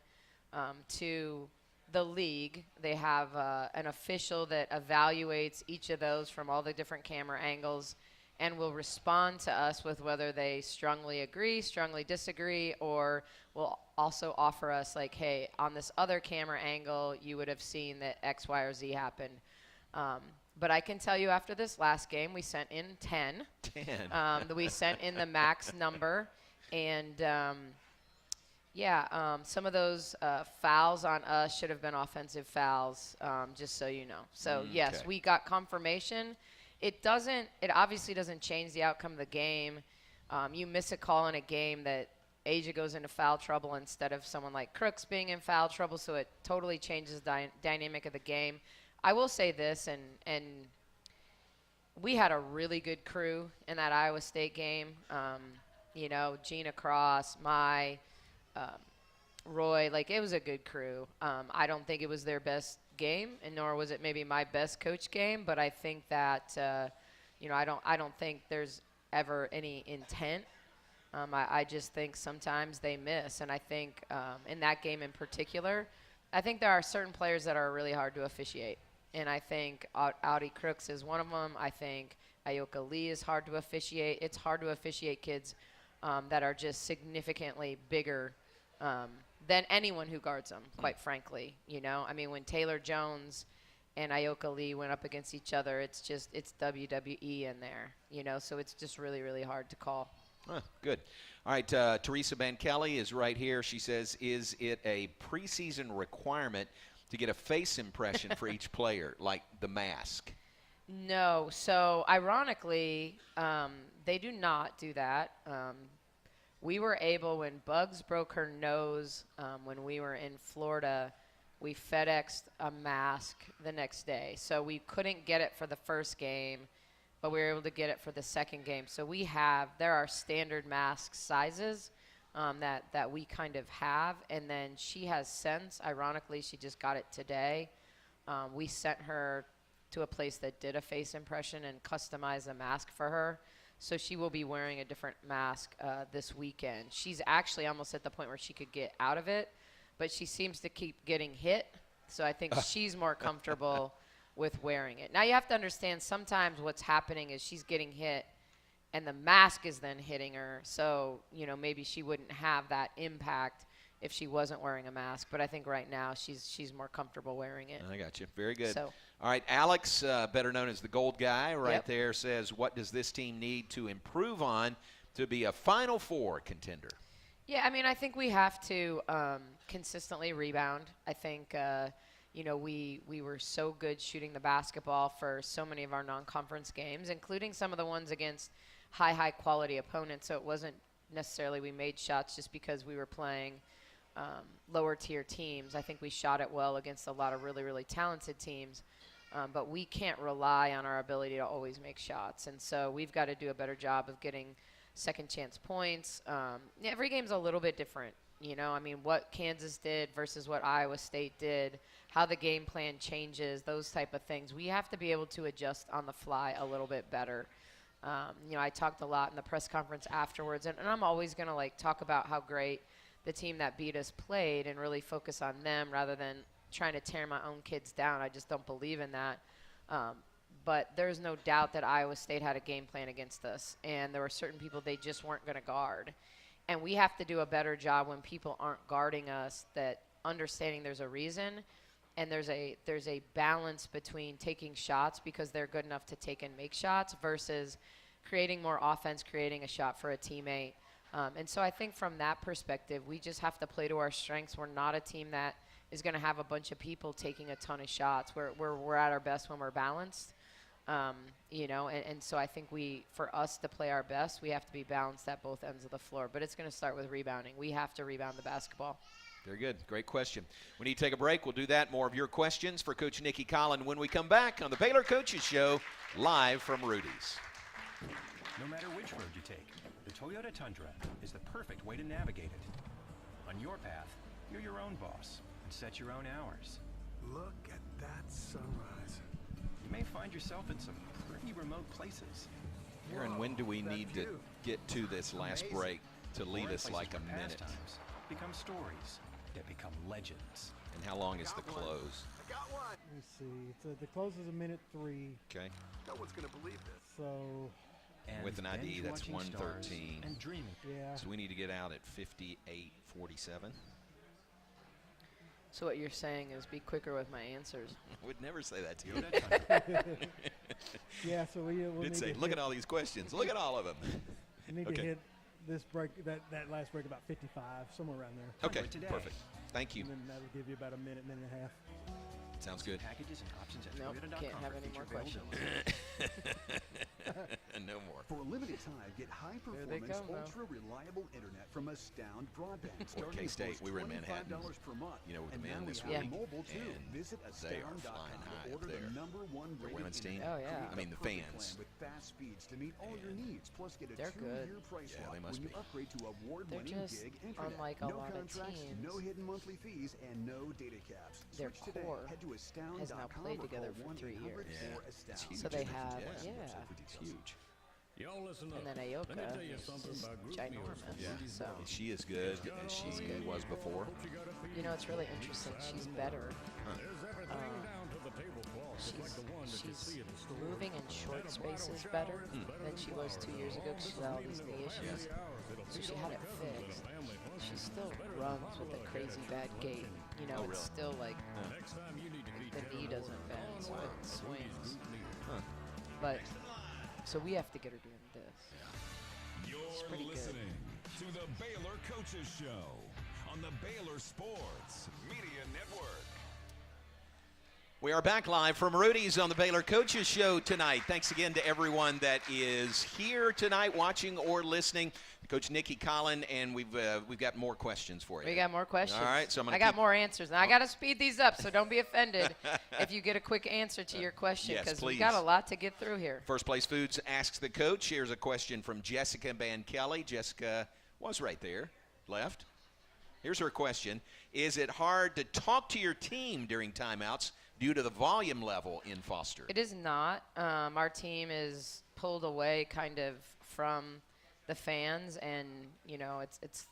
to the league. They have an official that evaluates each of those from all the different camera angles and will respond to us with whether they strongly agree, strongly disagree, or will also offer us like, hey, on this other camera angle, you would have seen that X, Y, or Z happened. But I can tell you after this last game, we sent in 10. 10. We sent in the max number. And, some of those fouls on us should have been offensive fouls, just so you know. So, yes, we got confirmation. It obviously doesn't change the outcome of the game. You miss a call in a game that Asia goes into foul trouble instead of someone like Crooks being in foul trouble, so it totally changes the dynamic of the game. I will say this, and we had a really good crew in that Iowa State game. Gina Cross, Roy, it was a good crew. I don't think it was their best game, and nor was it maybe my best coach game, but I think that, I don't think there's ever any intent. I just think sometimes they miss, and I think in that game in particular, I think there are certain players that are really hard to officiate, and I think Audie Crooks is one of them. I think Ayoka Lee is hard to officiate. It's hard to officiate kids that are just significantly bigger than anyone who guards them, quite frankly. When Taylor Jones and Ayoka Lee went up against each other, it's WWE in there, so it's just really, really hard to call. Good. All right, Teresa Bankeli is right here. She says, is it a preseason requirement to get a face impression for each player, like the mask? No. So, ironically, they do not do that. We were able, when Bugs broke her nose when we were in Florida, we FedExed a mask the next day. So we couldn't get it for the first game, but we were able to get it for the second game. So there are standard mask sizes that we kind of have. And then she has since, ironically, she just got it today. We sent her to a place that did a face impression and customized a mask for her. So she will be wearing a different mask this weekend. She's actually almost at the point where she could get out of it, but she seems to keep getting hit. So I think she's more comfortable with wearing it. Now you have to understand sometimes what's happening is she's getting hit and the mask is then hitting her. So, maybe she wouldn't have that impact if she wasn't wearing a mask. But I think right now she's more comfortable wearing it. I got you. Very good. So, all right, Alex, better known as the Gold Guy, Yep. there says, what does this team need to improve on to be a Final Four contender? Yeah, I think we have to consistently rebound. I think, we were so good shooting the basketball for so many of our non-conference games, including some of the ones against high quality opponents. So it wasn't necessarily we made shots just because we were playing lower tier teams. I think we shot it well against a lot of really, really talented teams. But we can't rely on our ability to always make shots. And so we've got to do a better job of getting second chance points. Every game's a little bit different. What Kansas did versus what Iowa State did, how the game plan changes, those type of things. We have to be able to adjust on the fly a little bit better. I talked a lot in the press conference afterwards, and I'm always going to talk about how great the team that beat us played and really focus on them rather than trying to tear my own kids down. I just don't believe in that. But there's no doubt that Iowa State had a game plan against us, and there were certain people they just weren't going to guard. And we have to do a better job when people aren't guarding us, that understanding there's a reason and there's a balance between taking shots because they're good enough to take and make shots versus creating more offense, creating a shot for a teammate. And so I think from that perspective, we just have to play to our strengths. We're not a team that is going to have a bunch of people taking a ton of shots. We're at our best when we're balanced. And so I think for us to play our best, we have to be balanced at both ends of the floor. But it's going to start with rebounding. We have to rebound the basketball. Very good. Great question. We need to take a break. We'll do that. More of your questions for Coach Nikki Collin when we come back on the Baylor Coaches Show, live from Rudy's. No matter which road you take, the Toyota Tundra is the perfect way to navigate it. On your path, you're your own boss and set your own hours. Look at that sunrise. You may find yourself in some pretty remote places. Aaron, when do we need to get to this last break to leave us like a minute? Become stories that become legends. And how long is the close? Let me see. The close is 1:03. Okay. No one's going to believe this. So. And with an ID, that's 1:13. And dreaming. Yeah. So we need to get out at 58:47. So what you're saying is be quicker with my answers. I would never say that to you. Yeah, so we'll Did say, look at all these questions. Look at all of them. We need to hit this break, that last break about 55, somewhere around there. Okay, perfect. Thank you. And then that'll give you about a minute and a half. Sounds good. Packages and options at Nope, can't have any more questions. No more. For a limited time, get high-performance, ultra-reliable internet from Astound Broadband. Or K-State, we were in Manhattan. $25 per month. With the and men now this we have week. mobile too. And Visit they are Astound.com flying high to up order there. the #1 The rated women's team. internet. Oh, yeah. Create I mean, the perfect fans. plan with fast speeds to meet all your needs. Plus, get a They're good. 2-year price Yeah, lock they must when you be. upgrade to award-winning They're just gig internet. unlike a no lot of contracts, teams. no hidden monthly fees, and no data caps. Their Switch today. core Head to Astound.com has now played or together call for 3 years. 1-800-4ASTOUND. It's huge. So they have, It's huge. Y'all listen up. And then Let me Ayoka tell you is something just about group ginormous. meals. Yeah. So, She is good as she was before. it's really interesting. She's better. There's everything down to the tablecloth. It's like the one that you see She's at the store. moving in short spaces better than she was 2 years ago because she had all these knee issues. So she had it fixed. She still runs with a crazy bad gait. It's still like the knee doesn't bend, so it swings. But so we have to get her doing this. You're pretty good. listening to the Baylor Coaches Show on the Baylor Sports Media Network. We are back live from Rudy's on the Baylor Coaches Show tonight. Thanks again to everyone that is here tonight watching or listening. Coach Nikki Collin, and we've got more questions for you. We got more questions. All right, so I got more answers. Now, I got to speed these up, so don't be offended if you get a quick answer to your question, because we got a lot to get through here. First Place Foods asks the coach. Here's a question from Jessica Van Kelly. Jessica was right there, left. Here's her question. Is it hard to talk to your team during timeouts due to the volume level in Foster? It is not. Our team is pulled away kind of from the fans, and it's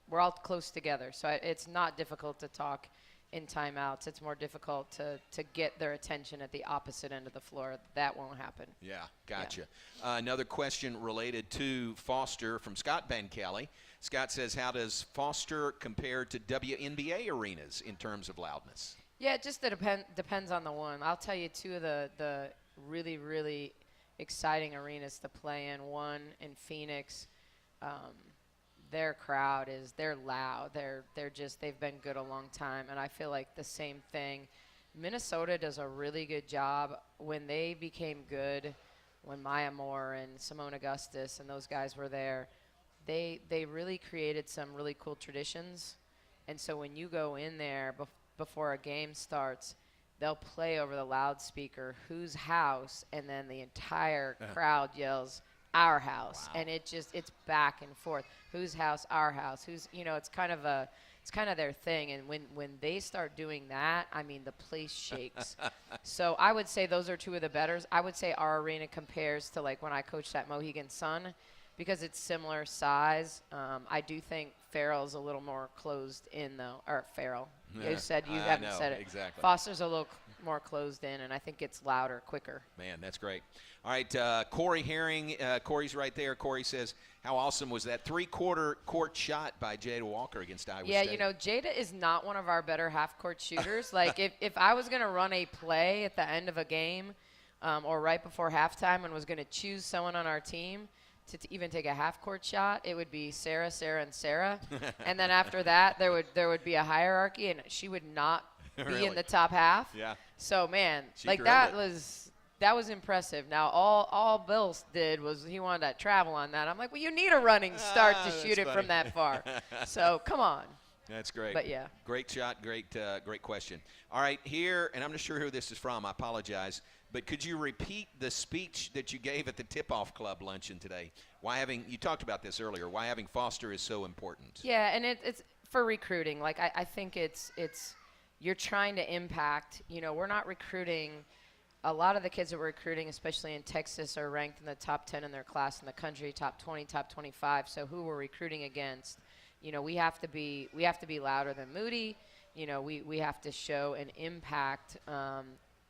we're all close together, so it's not difficult to talk in timeouts. It's more difficult to get their attention at the opposite end of the floor. That won't happen. Yeah, gotcha. Yeah. Another question related to Foster from Scott Van Kelly. Scott says, how does Foster compare to WNBA arenas in terms of loudness? Yeah, it just depends on the one. I'll tell you two of the really, really exciting arenas to play in. One in Phoenix, their crowd they're loud. They've been good a long time, and I feel like the same thing. Minnesota does a really good job when they became good. When Maya Moore and Simone Augustus and those guys were there, they really created some really cool traditions. And so when you go in there before a game starts, they'll play over the loudspeaker whose house, and then the entire crowd yells our house. Wow. And it's back and forth. Whose house, our house. It's kind of their thing. And when they start doing that, I mean, the place shakes. So I would say those are two of the betters. I would say our arena compares to like when I coached at Mohegan Sun, because it's similar size. I do think Farrell's a little more closed in, though. Or Farrell. You said you haven't said it. Exactly. Foster's a little more closed in, and I think it's louder, quicker. Man, that's great. All right, Corey Herring. Corey's right there. Corey says, how awesome was that three-quarter court shot by Jada Walker against Iowa State? Yeah, Jada is not one of our better half-court shooters. Like, if I was going to run a play at the end of a game or right before halftime and was going to choose someone on our team to even take a half-court shot, it would be Sarah, and Sarah. And then after that, there would be a hierarchy, and she would not be Really? In the top half. Yeah. So, man, She like drilled that was impressive. Now, all Bill did was he wanted to travel on that. I'm like, well, you need a running start to shoot it from that far. So, come on. That's great. But, yeah. Great shot, great question. All right, here, and I'm not sure who this is from. I apologize. But could you repeat the speech that you gave at the Tip-Off Club luncheon today? You talked about this earlier, why having Foster is so important. Yeah, and it's for recruiting. Like, I think it's you're trying to impact. We're not recruiting. A lot of the kids that we're recruiting, especially in Texas, are ranked in the top 10 in their class in the country, top 20, top 25. So who we're recruiting against, we have to be louder than Moody. We have to show an impact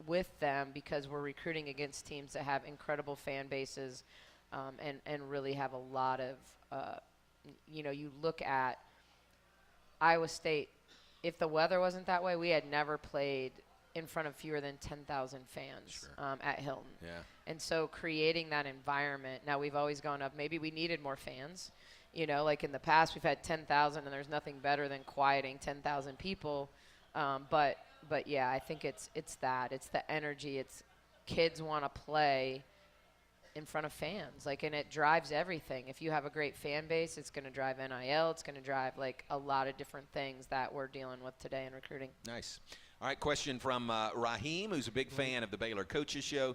with them, because we're recruiting against teams that have incredible fan bases and really have a lot of, you look at Iowa State. If the weather wasn't that way, we had never played in front of fewer than 10,000 fans at Hilton. Yeah. And so creating that environment, now we've always gone up, maybe we needed more fans. Like in the past we've had 10,000, and there's nothing better than quieting 10,000 people. But yeah, I think it's that. It's the energy. It's kids want to play in front of fans. And it drives everything. If you have a great fan base, it's going to drive NIL. It's going to drive, a lot of different things that we're dealing with today in recruiting. Nice. All right, question from Raheem, who's a big fan of the Baylor Coaches Show.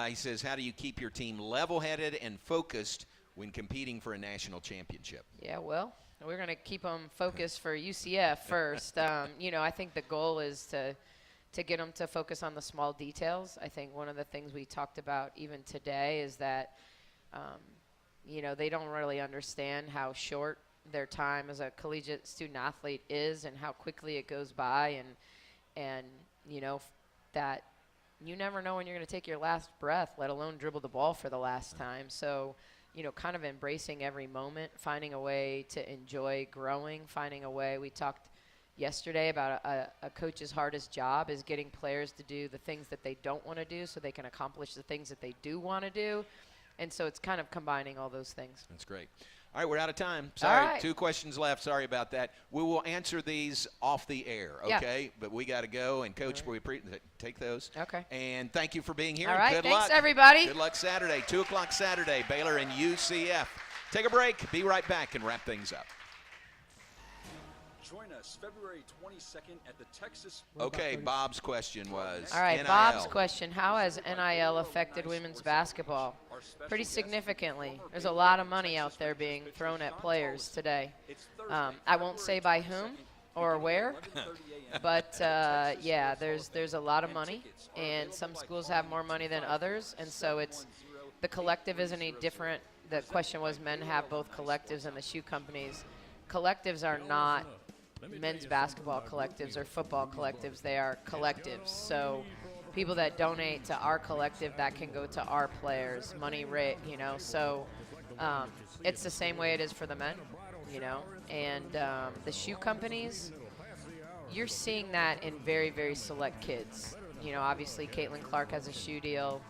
He says, how do you keep your team level-headed and focused when competing for a national championship? Yeah, well, we're going to keep them focused for UCF first. I think the goal is to get them to focus on the small details. I think one of the things we talked about even today is that, they don't really understand how short their time as a collegiate student athlete is and how quickly it goes by, and that you never know when you're going to take your last breath, let alone dribble the ball for the last time. So, kind of embracing every moment, finding a way to enjoy growing, finding a way. We talked yesterday about a coach's hardest job is getting players to do the things that they don't want to do so they can accomplish the things that they do want to do. And so it's kind of combining all those things. That's great. All right, we're out of time. All Sorry, right. 2 questions left. Sorry about that. We will answer these off the air, okay? Yeah. But we got to go. And, Coach, we take those. Okay. And thank you for being here. All right, Good thanks, luck. everybody. Good luck Saturday, 2 o'clock Saturday, Baylor and UCF. Take a break. Be right back and wrap things up. Join us February 22nd at the Texas. Okay, Bob's question was All right, NIL. Bob's question, how has NIL affected women's basketball? Pretty significantly. There's a lot of money out there being thrown at players today. I won't say by whom or where, but yeah, there's a lot of money, and some schools have more money than others, and so it's the collective isn't any different. The question was men have both collectives and the shoe companies. Collectives are not men's basketball collectives or football collectives. They are collectives. So people that donate to our collective, that can go to our players, money rate, you know. So it's the same way it is for the men, you know. And the shoe companies, you're seeing that in very, very select kids. You know, obviously Caitlin Clark has a shoe deal.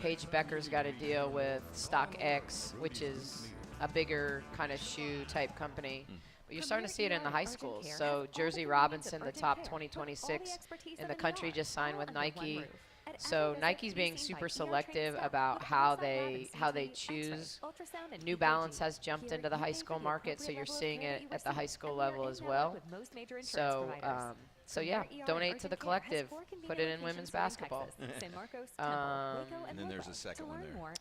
Paige Becker's got a deal with StockX, which is a bigger kind of shoe type company. But you're starting to see it in the high schools. So Jersey Robinson, the top 2026 in the country, just signed with Nike. So Nike's being super selective about how they choose. New Balance has jumped into the high school market, so you're seeing it at the high school level as well. So yeah, donate to the collective. Put it in women's basketball. And then there's a second one there.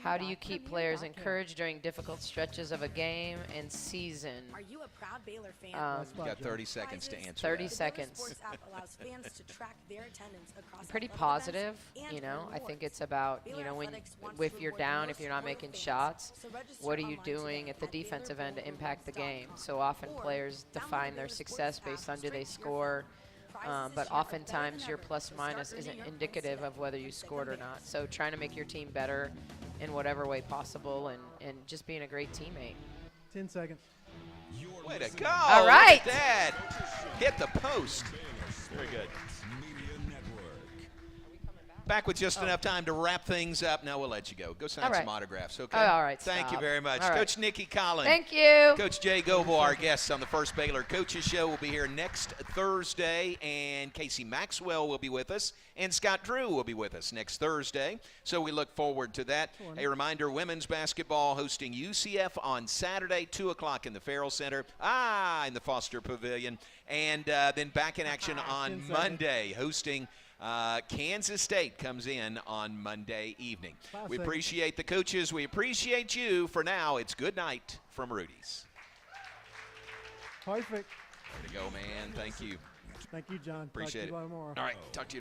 How do you keep players encouraged during difficult stretches of a game and season? Are you a proud Baylor fan? You've got 30 seconds to answer 30 that. seconds. Sports app allows fans to track their attendance across Pretty athletic positive, events you and know. earn I think rewards. it's about, you Baylor know, when Athletics wants if to you're reward down, the if you're most not loyal making fans. shots, So register what are you online today doing at the at defensive end to impact the game? BaylorBowlRewards.com. So often Or players download define the their Baylor success Sports based app on do they straight to your score. Prizes But this year are better oftentimes than your ever. plus So minus start isn't earning your points indicative today. of whether you Visit scored or them not. So trying to make your team better in whatever way possible and just being a great teammate. 10 seconds. Way to go. All right. Look at that. Hit the post. Very good. Back with just enough time to wrap things up. Now we'll let you go. Go sign All right. some autographs, okay? Oh, all right, Thank you stop. very much. All right. Coach Nikki Collin. Thank you. Coach Jay Goble, our guests on the First Baylor Coaches Show, will be here next Thursday, and Casey Maxwell will be with us, and Scott Drew will be with us next Thursday. So we look forward to that. A reminder, women's basketball hosting UCF on Saturday, 2 o'clock in the Farrell Center, in the Foster Pavilion, and then back in action on Monday, hosting Kansas State comes in on Monday evening. We appreciate the coaches. We appreciate you. For now, it's good night from Rudy's. Perfect. Way to go, man. Thank you. Thank you, John. Appreciate Talk to you it. tomorrow. All right. Talk to you.